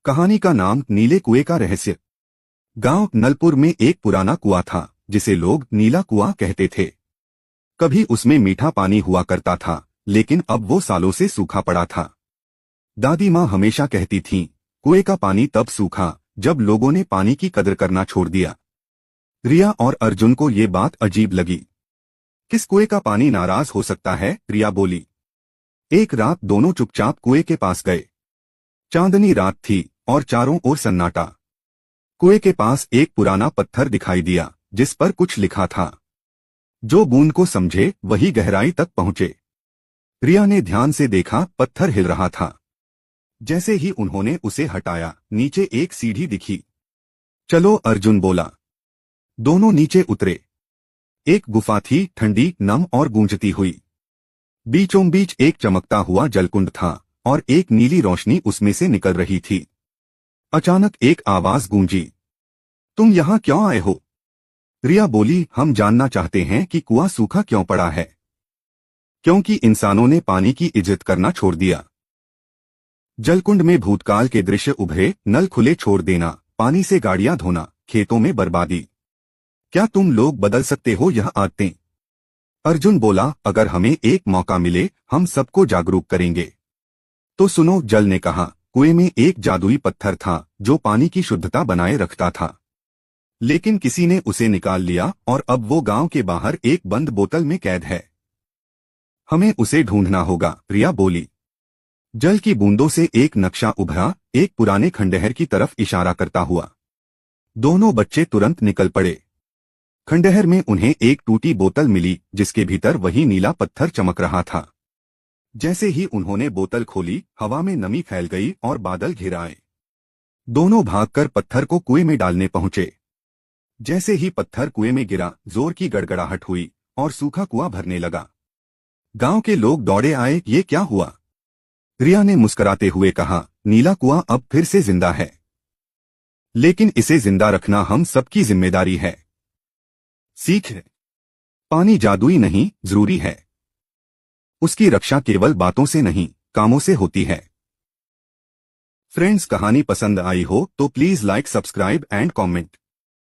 कहानी का नाम नीले कुएं का रहस्य। गांव नलपुर में एक पुराना कुआं था जिसे लोग नीला कुआं कहते थे। कभी उसमें मीठा पानी हुआ करता था, लेकिन अब वो सालों से सूखा पड़ा था। दादी माँ हमेशा कहती थीं, कुएं का पानी तब सूखा जब लोगों ने पानी की कदर करना छोड़ दिया। रिया और अर्जुन को ये बात अजीब लगी। किस कुएं का पानी नाराज हो सकता है? रिया बोली। एक रात दोनों चुपचाप कुएं के पास गए। चांदनी रात थी और चारों ओर सन्नाटा। कुएं के पास एक पुराना पत्थर दिखाई दिया जिस पर कुछ लिखा था। जो बूंद को समझे वही गहराई तक पहुंचे। रिया ने ध्यान से देखा, पत्थर हिल रहा था। जैसे ही उन्होंने उसे हटाया, नीचे एक सीढ़ी दिखी। चलो, अर्जुन बोला। दोनों नीचे उतरे। एक गुफा थी, ठंडी, नम और गूंजती हुई। बीचों बीच एक चमकता हुआ जलकुंड था और एक नीली रोशनी उसमें से निकल रही थी। अचानक एक आवाज गूंजी, तुम यहाँ क्यों आए हो? रिया बोली, हम जानना चाहते हैं कि कुआं सूखा क्यों पड़ा है। क्योंकि इंसानों ने पानी की इज्जत करना छोड़ दिया। जलकुंड में भूतकाल के दृश्य उभरे, नल खुले छोड़ देना, पानी से गाड़ियां धोना, खेतों में बर्बादी। क्या तुम लोग बदल सकते हो यह आदतें? अर्जुन बोला, अगर हमें एक मौका मिले हम सबको जागरूक करेंगे। तो सुनो, जल ने कहा। कुएं में एक जादुई पत्थर था जो पानी की शुद्धता बनाए रखता था, लेकिन किसी ने उसे निकाल लिया और अब वो गांव के बाहर एक बंद बोतल में कैद है। हमें उसे ढूंढना होगा, रिया बोली। जल की बूंदों से एक नक्शा उभरा, एक पुराने खंडहर की तरफ इशारा करता हुआ। दोनों बच्चे तुरंत निकल पड़े। खंडहर में उन्हें एक टूटी बोतल मिली जिसके भीतर वही नीला पत्थर चमक रहा था। जैसे ही उन्होंने बोतल खोली, हवा में नमी फैल गई और बादल घिर आए। दोनों भागकर पत्थर को कुएं में डालने पहुंचे। जैसे ही पत्थर कुएं में गिरा, जोर की गड़गड़ाहट हुई और सूखा कुआं भरने लगा। गांव के लोग दौड़े आए, ये क्या हुआ? रिया ने मुस्कुराते हुए कहा, नीला कुआं अब फिर से जिंदा है, लेकिन इसे जिंदा रखना हम सबकी जिम्मेदारी है। सीख, पानी जादुई नहीं, जरूरी है। उसकी रक्षा केवल बातों से नहीं, कामों से होती है। फ्रेंड्स, कहानी पसंद आई हो तो please like, subscribe and comment.